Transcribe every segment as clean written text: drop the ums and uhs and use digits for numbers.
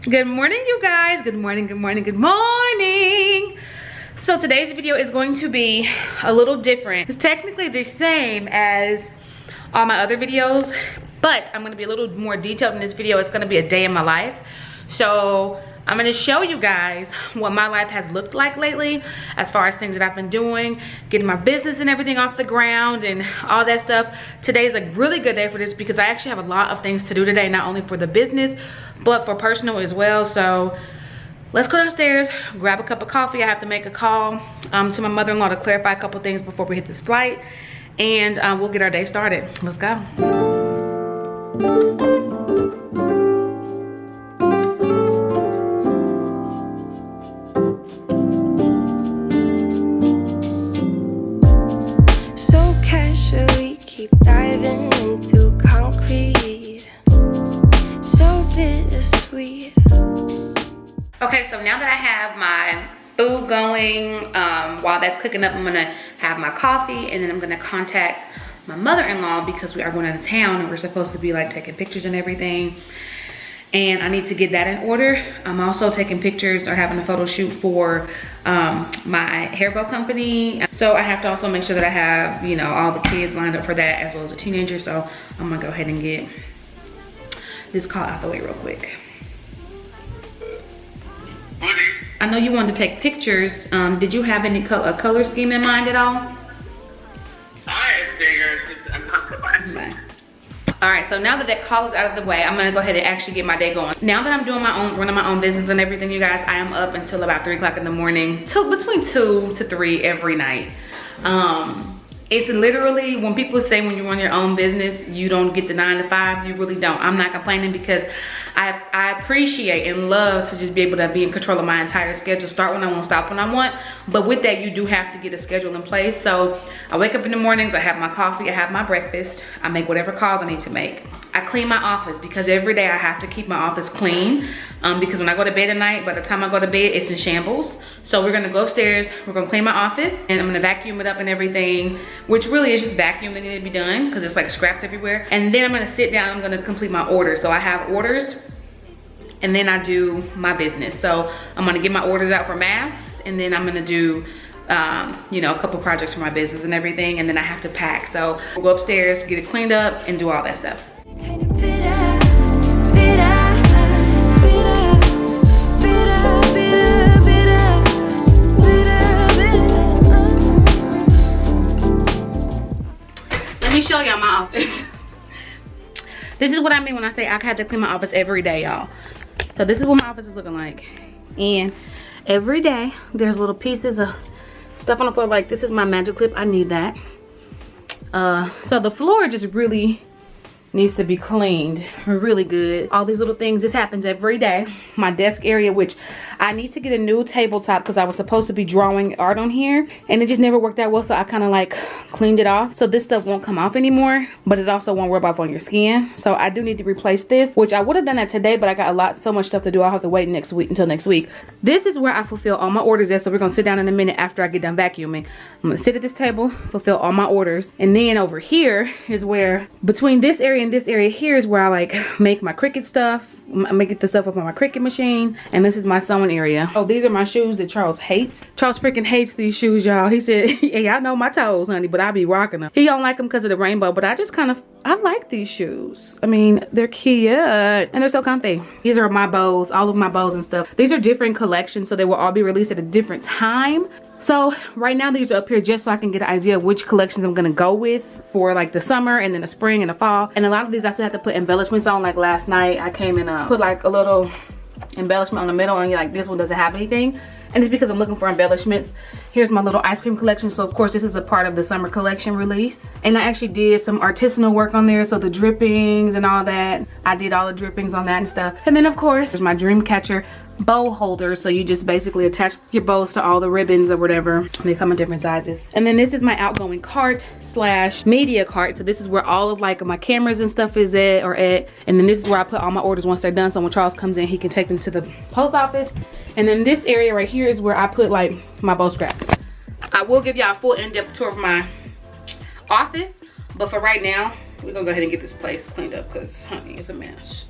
Good morning, you guys. Good morning, good morning, good morning. So today's video is going to be a little different. It's technically the same as all my other videos, but I'm going to be a little more detailed in this video. It's going to be a day in my life. So I'm going to show you guys what my life has looked like lately as far as things that I've been doing, getting my business and everything off the ground and all that stuff. Today's a really good day for this because I actually have a lot of things to do today, not only for the business but for personal as well. So let's go downstairs, grab a cup of coffee. I have to make a call to my mother-in-law to clarify a couple things before we hit this flight, and we'll get our day started. Let's go. Okay, so now that I have my food going, while that's cooking up, I'm gonna have my coffee, and then I'm gonna contact my mother-in-law because we are going out of town and we're supposed to be like taking pictures and everything. And I need to get that in order. I'm also taking pictures or having a photo shoot for my hair bow company. So I have to also make sure that I have, you know, all the kids lined up for that as well as a teenager. So I'm gonna go ahead and get this call out the way real quick. I know you wanted to take pictures. Did you have any color scheme in mind at all? I figured I'm not okay. All right, so now that that call is out of the way, I'm gonna go ahead and actually get my day going. Now that I'm doing running my own business and everything, you guys, I am up until about 3 o'clock in the morning, between 2 to 3 every night. It's literally, when people say when you run your own business, you don't get the 9 to 5, you really don't. I'm not complaining because I appreciate and love to just be able to be in control of my entire schedule, start when I want, stop when I want. But with that, you do have to get a schedule in place. So I wake up in the mornings, I have my coffee, I have my breakfast, I make whatever calls I need to make. I clean my office because every day I have to keep my office clean, because when I go to bed at night, by the time I go to bed, it's in shambles. So we're gonna go upstairs, we're gonna clean my office, and I'm gonna vacuum it up and everything, which really is just vacuum that need to be done because it's like scraps everywhere. And then I'm gonna sit down, I'm gonna complete my orders. So I have orders, and then I do my business. So I'm gonna get my orders out for masks, and then I'm gonna do you know, a couple projects for my business and everything, and then I have to pack. So we'll go upstairs, get it cleaned up, and do all that stuff. Let me show y'all my office. This is what I mean when I say I have to clean my office every day, y'all. So this is what my office is looking like. And every day there's little pieces of stuff on the floor. Like, this is my magic clip, I need that. So the floor just really needs to be cleaned really good. All these little things, this happens every day. My desk area, which I need to get a new tabletop because I was supposed to be drawing art on here and it just never worked out well, so I kind of like cleaned it off. So this stuff won't come off anymore, but it also won't rub off on your skin. So I do need to replace this, which I would have done that today, but I got so much stuff to do. I'll have to wait until next week. This is where I fulfill all my orders at, so we're gonna sit down in a minute after I get done vacuuming. I'm gonna sit at this table, fulfill all my orders, and then over here is where, between this area and this area here, is where I like make my Cricut stuff. I make the stuff up on my Cricut machine, and this is my sewing area. Oh, these are my shoes that Charles hates. Charles freaking hates these shoes, y'all. He said, hey, I know my toes, honey, but I be rocking them. He don't like them because of the rainbow, but I just I like these shoes. I mean, they're cute and they're so comfy. These are my bows, all of my bows and stuff. These are different collections, so they will all be released at a different time. So right now these are up here just so I can get an idea of which collections I'm gonna go with for like the summer and then the spring and the fall. And a lot of these I still have to put embellishments on. Like last night I came and put like a little embellishment on the middle, and you're like, this one doesn't have anything. And it's because I'm looking for embellishments. Here's my little ice cream collection. So of course this is a part of the summer collection release. And I actually did some artisanal work on there. So the drippings and all that, I did all the drippings on that and stuff. And then of course there's my dream catcher bow holder. So you just basically attach your bows to all the ribbons or whatever. They come in different sizes. And then this is my outgoing cart / media cart. So this is where all of like my cameras and stuff is at. And then this is where I put all my orders once they're done. So when Charles comes in, he can take them to the post office. And then this area right here is where I put like my bow scraps. I will give y'all a full in-depth tour of my office, but for right now, we're gonna go ahead and get this place cleaned up because honey, it's a mess.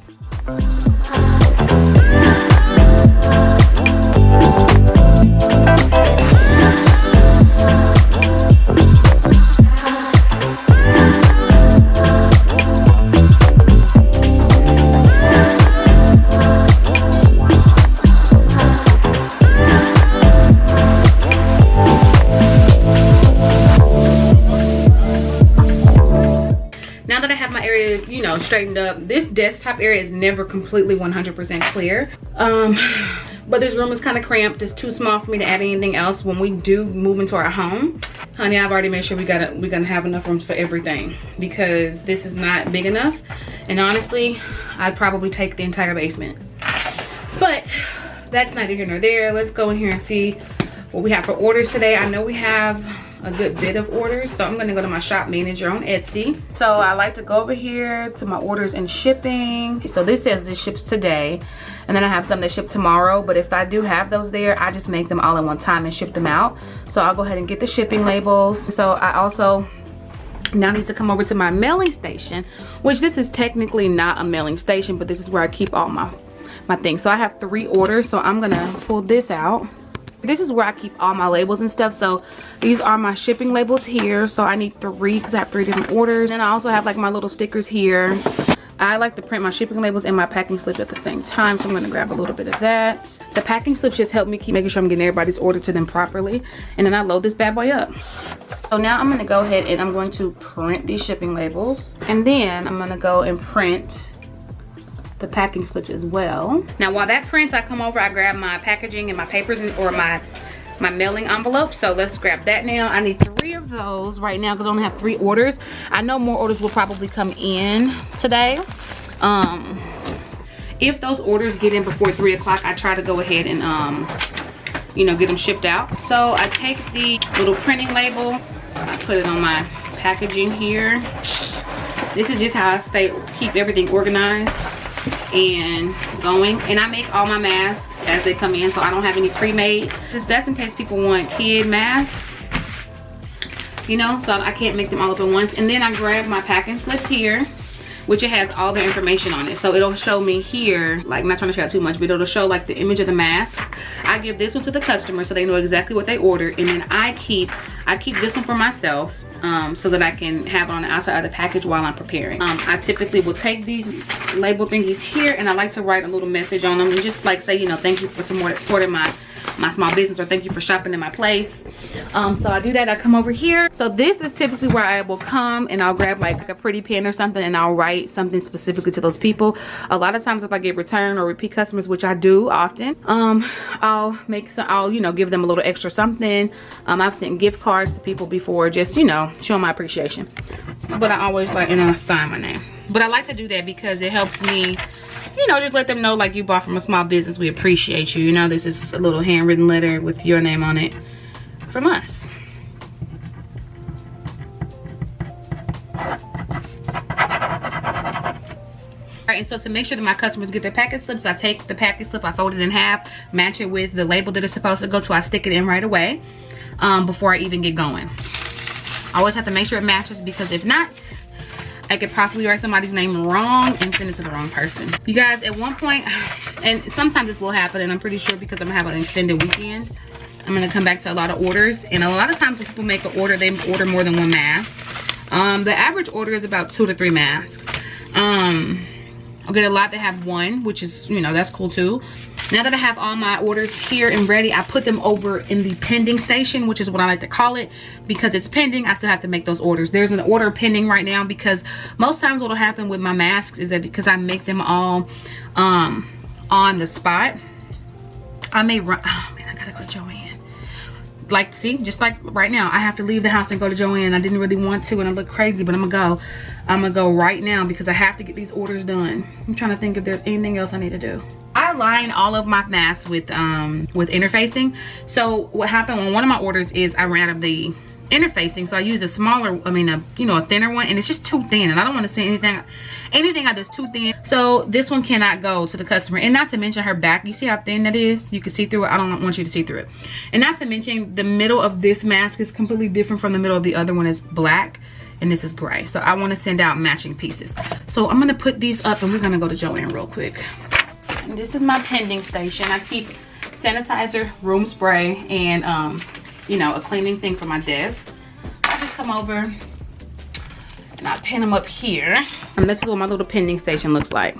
straightened up. This desktop area is never completely 100% clear. But this room is kind of cramped. It's too small for me to add anything else. When we do move into our home, honey, I've already made sure we're gonna have enough rooms for everything, because this is not big enough. And honestly, I'd probably take the entire basement. But that's neither here nor there. Let's go in here and see what we have for orders today. I know we have a good bit of orders, so I'm gonna go to my shop manager on Etsy. So I like to go over here to my orders and shipping. So this says this ships today, and then I have some that ship tomorrow, but if I do have those there, I just make them all at one time and ship them out. So I'll go ahead and get the shipping labels. So I also now need to come over to my mailing station, which this is technically not a mailing station, but this is where I keep all my things. So I have 3 orders, so I'm gonna pull this out. This is where I keep all my labels and stuff. So these are my shipping labels here. So I need 3 because I have 3 different orders. And I also have like my little stickers here. I like to print my shipping labels and my packing slips at the same time, so I'm gonna grab a little bit of that. The packing slips just help me keep making sure I'm getting everybody's order to them properly. And then I load this bad boy up. So now I'm gonna go ahead and I'm going to print these shipping labels. And then I'm gonna go and print the packing slips as well. Now while that prints, I come over, I grab my packaging and my papers or my mailing envelope. So let's grab that now. I need 3 of those right now because I only have 3 orders. I know more orders will probably come in today. If those orders get in before 3 o'clock, I try to go ahead and you know, get them shipped out. So I take the little printing label, I put it on my packaging here. This is just how I keep everything organized and going. And I make all my masks as they come in, so I don't have any pre-made. That's in case people want kid masks, you know, so I can't make them all up at once. And then I grab my packing slip here, which it has all the information on it. So it'll show me here, like, I'm not trying to show out too much, but it'll show like the image of the masks. I give this one to the customer so they know exactly what they ordered, and then I keep this one for myself, so that I can have it on the outside of the package while I'm preparing. I typically will take these label thingies here, and I like to write a little message on them and just like say, you know, thank you for supporting my small business, or thank you for shopping in my place. So I do that. I come over here. So this is typically where I will come and I'll grab like a pretty pen or something, and I'll write something specifically to those people. A lot of times if I get return or repeat customers, which I do often, I'll you know, give them a little extra something. I've sent gift cards to people before, just, you know, show my appreciation. But I always like, and I sign my name. But I like to do that because it helps me, you know, just let them know, like, you bought from a small business, we appreciate you. You know, this is a little handwritten letter with your name on it from us. Alright, and so to make sure that my customers get their packet slips, I take the packet slip, I fold it in half, match it with the label that it's supposed to go to, I stick it in right away, before I even get going. I always have to make sure it matches, because if not, I could possibly write somebody's name wrong and send it to the wrong person. You guys, at one point, and sometimes this will happen, and I'm pretty sure because I'm gonna have an extended weekend, I'm gonna come back to a lot of orders. And a lot of times when people make an order, they order more than 1 mask. The average order is about 2 to 3 masks. I'll get a lot that have 1, which is, you know, that's cool too. Now that I have all my orders here and ready, I put them over in the pending station, which is what I like to call it, because it's pending. I still have to make those orders. There's an order pending right now, because most times what'll happen with my masks is that because I make them all on the spot, I may run, oh man, I gotta go to Joanne. Like, see, just like right now, I have to leave the house and go to Joanne. I didn't really want to, and I look crazy, but I'm gonna go right now because I have to get these orders done. I'm trying to think if there's anything else I need to do. I line all of my masks with interfacing. So what happened on one of my orders is I ran out of the interfacing, so I used a smaller, you know, a thinner one, and it's just too thin, and I don't want to see anything out that's too thin. So this one cannot go to the customer. And not to mention her back, you see how thin that is? You can see through it. I don't want you to see through it. And not to mention the middle of this mask is completely different from the middle of the other one. Is black and this is gray. So I want to send out matching pieces. So I'm gonna put these up and we're gonna go to Joanne real quick. And this is my pending station. I keep sanitizer, room spray, and you know, a cleaning thing for my desk. I just come over and I pin them up here. And this is what my little pending station looks like.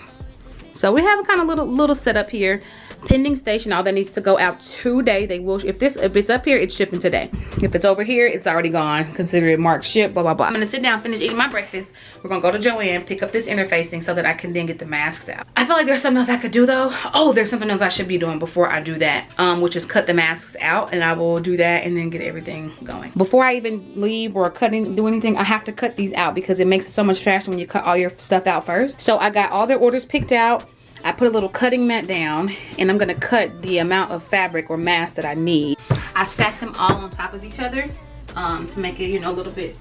So we have a kind of little setup here. Pending station, all that needs to go out today. They will, if it's up here, it's shipping today. If it's over here, it's already gone. Consider it marked ship, blah, blah, blah. I'm gonna sit down, finish eating my breakfast. We're gonna go to Joann, pick up this interfacing so that I can then get the masks out. I feel like there's something else I could do though. Oh, there's something else I should be doing before I do that, which is cut the masks out, and I will do that and then get everything going. Before I even leave or do anything, I have to cut these out because it makes it so much faster when you cut all your stuff out first. So I got all their orders picked out. I put a little cutting mat down, and I'm gonna cut the amount of fabric or mask that I need. I stack them all on top of each other to make it, you know, a little bit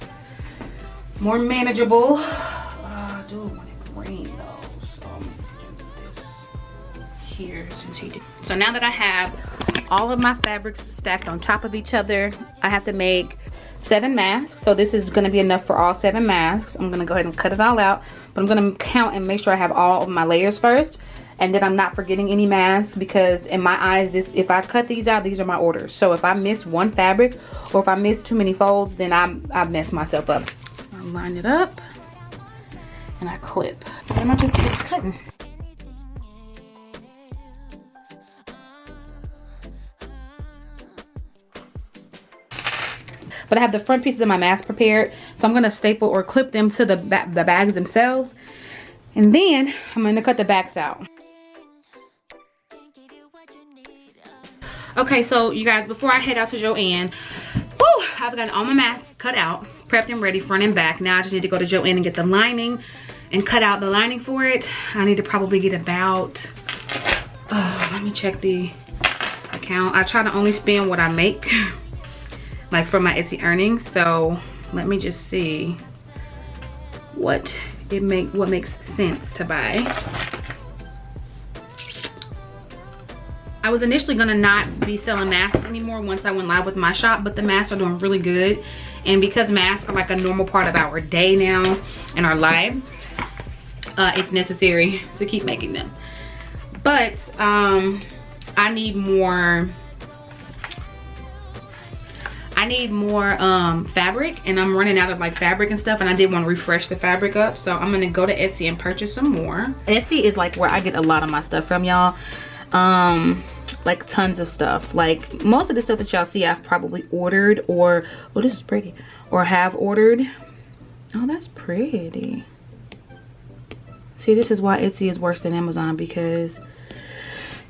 more manageable. I do want it green though, so I'm gonna do this here since he did. So now that I have all of my fabrics stacked on top of each other, I have to make 7 masks. So this is gonna be enough for all 7 masks. I'm gonna go ahead and cut it all out, but I'm gonna count and make sure I have all of my layers first, and then I'm not forgetting any masks, because in my eyes, if I cut these out, these are my orders. So if I miss one fabric or if I miss too many folds, then I mess myself up. I line it up and I clip, and I just keep cutting. But I have the front pieces of my mask prepared, so I'm gonna staple or clip them to the bags themselves, and then I'm gonna cut the backs out. Okay, so you guys, before I head out to Joann, I've got all my masks cut out, prepped and ready front and back. Now I just need to go to Joann and get the lining and cut out the lining for it. I need to probably get about, let me check the account. I try to only spend what I make, like from my Etsy earnings. So let me just see what makes sense to buy. I was initially gonna not be selling masks anymore once I went live with my shop, but the masks are doing really good. And because masks are like a normal part of our day now and our lives, it's necessary to keep making them. But I need more fabric, and I'm running out of like fabric and stuff, and I did want to refresh the fabric up. So I'm gonna go to Etsy and purchase some more. Etsy is like where I get a lot of my stuff from, y'all. Like tons of stuff. Like most of the stuff that y'all see I've probably ordered, or oh, this is pretty, or have ordered. Oh, that's pretty. See, this is why Etsy is worse than Amazon, because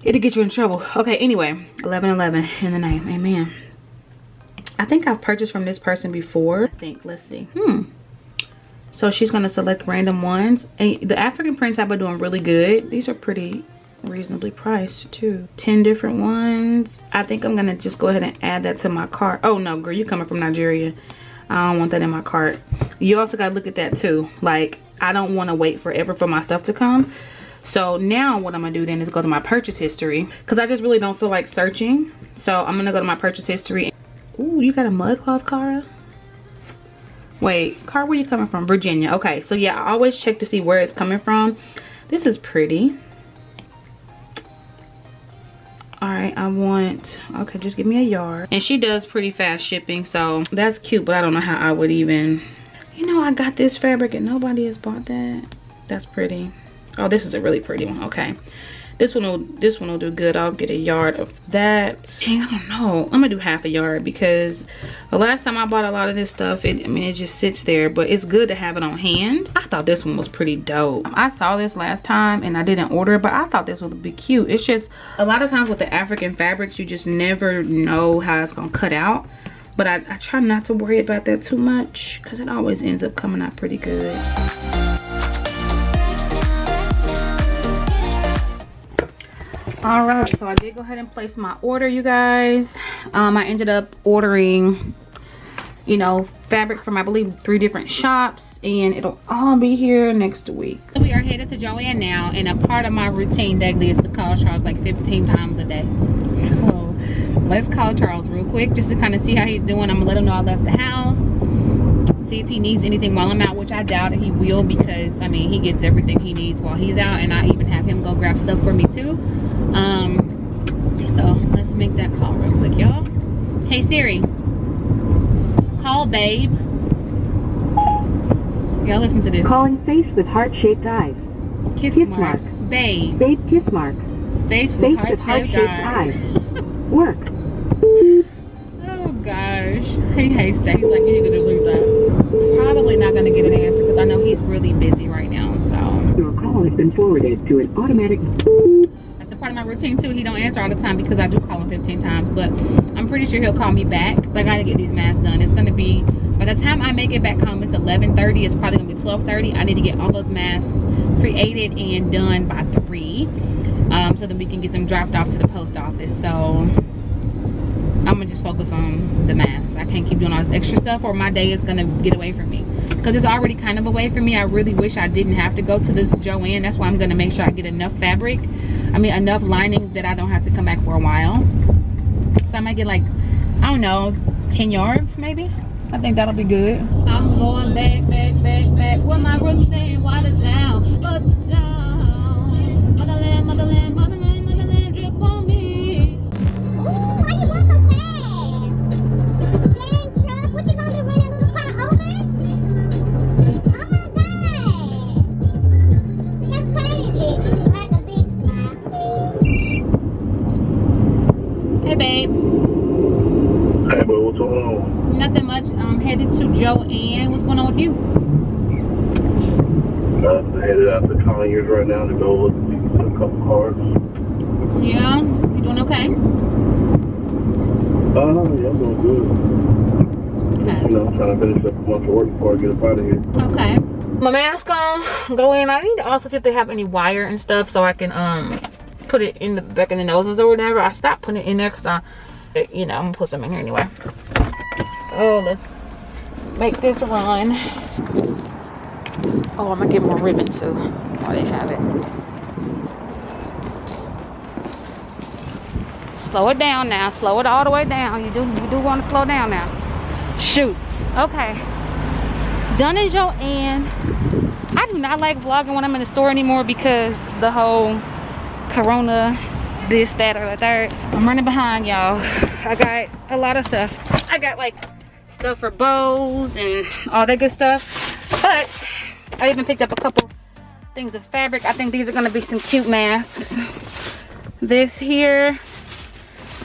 it'll get you in trouble. Okay, anyway, 1111 in the name, amen. I think I've purchased from this person before. I think, let's see. So she's gonna select random ones. And the African prints have been doing really good. These are pretty reasonably priced too. 10 different ones. I think I'm gonna just go ahead and add that to my cart. Oh no, girl, you coming from Nigeria. I don't want that in my cart. You also gotta look at that too. Like, I don't want to wait forever for my stuff to come. So now what I'm gonna do then is go to my purchase history, because I just really don't feel like searching. So I'm gonna go to my purchase history. Ooh, you got a mud cloth, Cara? Wait, Cara, where you coming from? Virginia. Okay, so yeah, I always check to see where it's coming from. This is pretty. All right, I want, okay, just give me a yard. And she does pretty fast shipping, so that's cute, but I don't know how I would even, you know, I got this fabric and nobody has bought that. That's pretty. Oh, this is a really pretty one. Okay, this one will do good. I'll get a yard of that. Dang, I don't know, I'm gonna do half a yard, because the last time I bought a lot of this stuff, it just sits there, but it's good to have it on hand. I thought this one was pretty dope. I saw this last time and I didn't order it, but I thought this would be cute. It's just a lot of times with the African fabrics, you just never know how it's gonna cut out, but I try not to worry about that too much, because it always ends up coming out pretty good. All right, so I did go ahead and place my order, you guys. I ended up ordering, you know, fabric from I believe 3 different shops, and it'll all be here next week. So we are headed to Joann now, and a part of my routine daily is to call Charles like 15 times a day. So let's call Charles real quick just to kind of see how he's doing. I'm gonna let him know I left the house, see if he needs anything while I'm out, which I doubt he will, because I mean, he gets everything he needs while he's out, and I even have him go grab stuff for me too. So let's make that call real quick, y'all. Hey Siri, call babe. Y'all listen to this. Calling face with heart-shaped eyes. Kiss mark. Babe. Babe kiss mark. Face Face with with heart-shaped heart-shaped eyes. eyes. Work. Oh gosh. He hates that. He's like, you need to delete that. Probably not gonna get an answer because I know he's really busy right now. So Your call has been forwarded to an automatic. that's a part of my routine too. He don't answer all the time because I do call him 15 times. But I'm pretty sure he'll call me back. I gotta get these masks done. It's gonna be, by the time I make it back home, it's 11:30. It's probably gonna be 12:30. I need to get all those masks created and done by 3. So that we can get them dropped off to the post office. So I'm gonna just focus on the masks. I can't keep doing all this extra stuff or my day is gonna get away from me. Because it's already kind of away from me. I really wish I didn't have to go to this Joann. That's why I'm gonna make sure I get enough fabric. I mean enough linings that I don't have to come back for a while. So I might get like, I don't know, 10 yards maybe. I think that'll be good. I'm going back with my roots saying water down, bust down. Motherland, motherland, motherland, motherland, drip on me. Ooh, why you walk so fast? Dang, Chuck, what you gonna do, run that little car over? Oh my God. That's crazy. Like a big smile. Hey babe. Hey, but what's going on? Nothing much. I'm headed to Joann. What's going on with you? I'm headed out to Conyers right now to go look at a couple cars. Yeah, you doing okay? Yeah, I'm doing good. Okay. You know, trying to finish up a bunch of work before I get up out of here. Okay. My mask on. Go in. I need to also see if they have any wire and stuff so I can put it in the back of the noses or whatever. I stopped putting it in there because I'm gonna put some in here anyway. So let's make this run. Oh, I'm gonna get more ribbon too while they have it. Slow it down now. Slow it all the way down. You do want to slow down now. Shoot. Okay. Done in Joann. I do not like vlogging when I'm in the store anymore because the whole corona, this, that, or the third. I'm running behind, y'all. I got a lot of stuff. I got like stuff for bows and all that good stuff. But I even picked up a couple things of fabric. I think these are gonna be some cute masks. This here,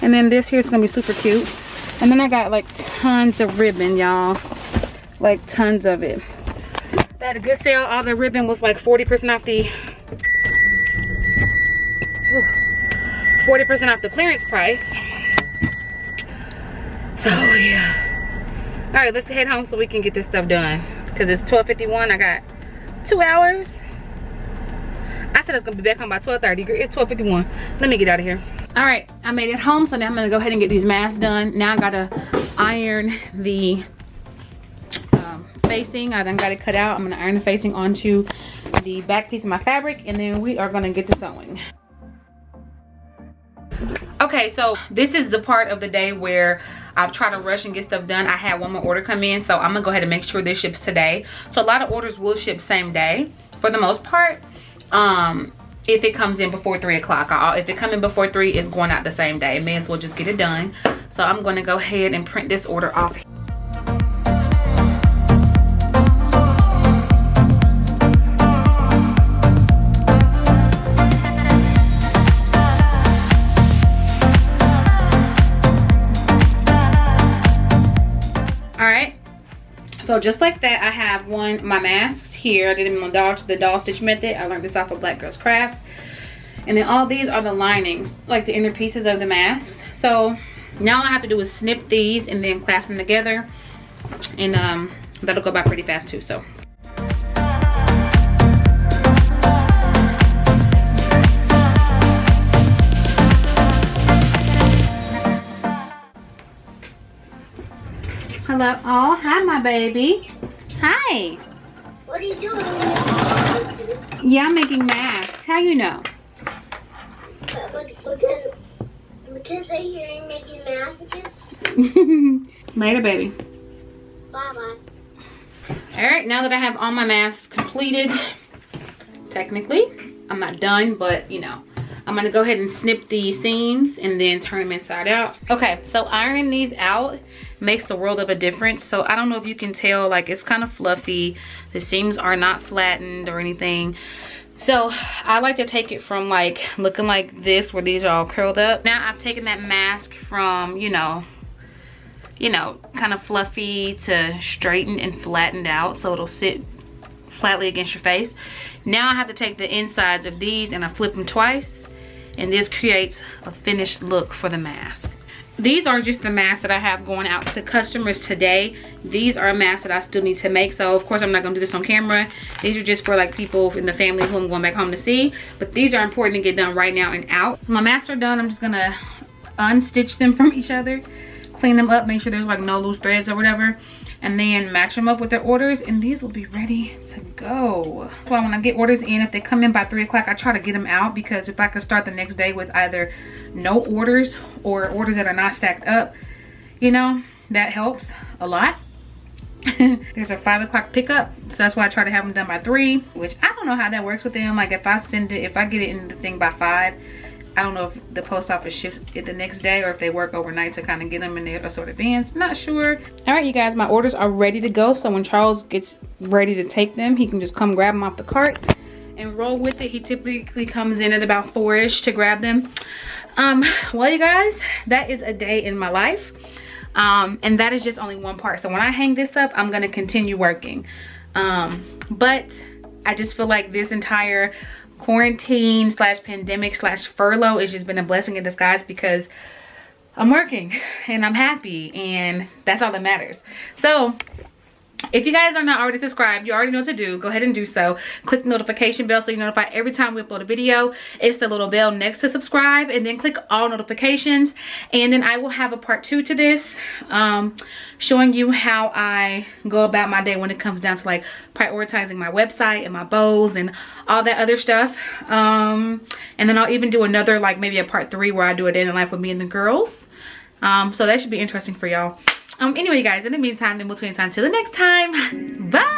and then this here is gonna be super cute. And then I got like tons of ribbon, y'all. Like tons of it. I had a good sale. All the ribbon was like 40% off the 40% off the clearance price. So yeah. All right, let's head home so we can get this stuff done. Because it's 12:51. I got 2 hours. I said I was gonna be back home by 12:30. It's 12:51. Let me get out of here. All right, I made it home, so now I'm gonna go ahead and get these masks done. Now I gotta iron the facing. I done got it cut out. I'm gonna iron the facing onto the back piece of my fabric, and then we are gonna get to sewing. Okay, so this is the part of the day where I'll try to rush and get stuff done. I had one more order come in, so I'm gonna go ahead and make sure this ships today. So a lot of orders will ship same day for the most part. If it comes in before 3 o'clock. If it comes in before 3, it's going out the same day. May as well just get it done. So I'm gonna go ahead and print this order off. So just like that, I have my masks here. I did them on the doll stitch method. I learned this off of Black Girls Crafts. And then all these are the linings, like the inner pieces of the masks. So now all I have to do is snip these and then clasp them together. And that'll go by pretty fast too, so. Hello. Oh, hi, my baby. Hi. What are you doing? Yeah, I'm making masks. How you know? Because I hear you making masks. Later, baby. Bye-bye. All right, now that I have all my masks completed, technically, I'm not done, but you know, I'm gonna go ahead and snip the seams and then turn them inside out. Okay, so ironing these out makes the world of a difference. So I don't know if you can tell, like it's kind of fluffy. The seams are not flattened or anything. So I like to take it from like looking like this, where these are all curled up. Now I've taken that mask from, you know, kind of fluffy to straightened and flattened out so it'll sit flatly against your face. Now I have to take the insides of these and I flip them twice, and this creates a finished look for the mask. These are just the masks that I have going out to customers today. These are masks that I still need to make, so of course I'm not gonna do this on camera. These are just for like people in the family who I'm going back home to see, but these are important to get done right now and out. So my masks are done. I'm just gonna unstitch them from each other, clean them up, make sure there's like no loose threads or whatever, and then match them up with their orders, and these will be ready to go. That's why when I get orders in, if they come in by 3 o'clock, I try to get them out, because if I could start the next day with either no orders or orders that are not stacked up, you know, that helps a lot. There's a 5 o'clock pickup, so that's why I try to have them done by 3, which I don't know how that works with them. Like if I get it in the thing by 5, I don't know if the post office ships it the next day or if they work overnight to kind of get them in their assorted bins. Not sure. All right, you guys, my orders are ready to go. So when Charles gets ready to take them, he can just come grab them off the cart and roll with it. He typically comes in at about 4-ish to grab them. Well, you guys, that is a day in my life. And that is just only one part. So when I hang this up, I'm gonna continue working. But I just feel like this entire quarantine slash pandemic slash furlough has just been a blessing in disguise, because I'm working and I'm happy, and that's all that matters. So if you guys are not already subscribed, you already know what to do. Go ahead and do so. Click the notification bell so you're notified every time we upload a video. It's the little bell next to subscribe, and then click all notifications. And then I will have a part 2 to this, showing you how I go about my day when it comes down to like prioritizing my website and my bows and all that other stuff. And then I'll even do another, like maybe a part 3 where I do a day in the life with me and the girls. So that should be interesting for y'all. Anyway, guys, in the meantime, in between time, till the next time, bye.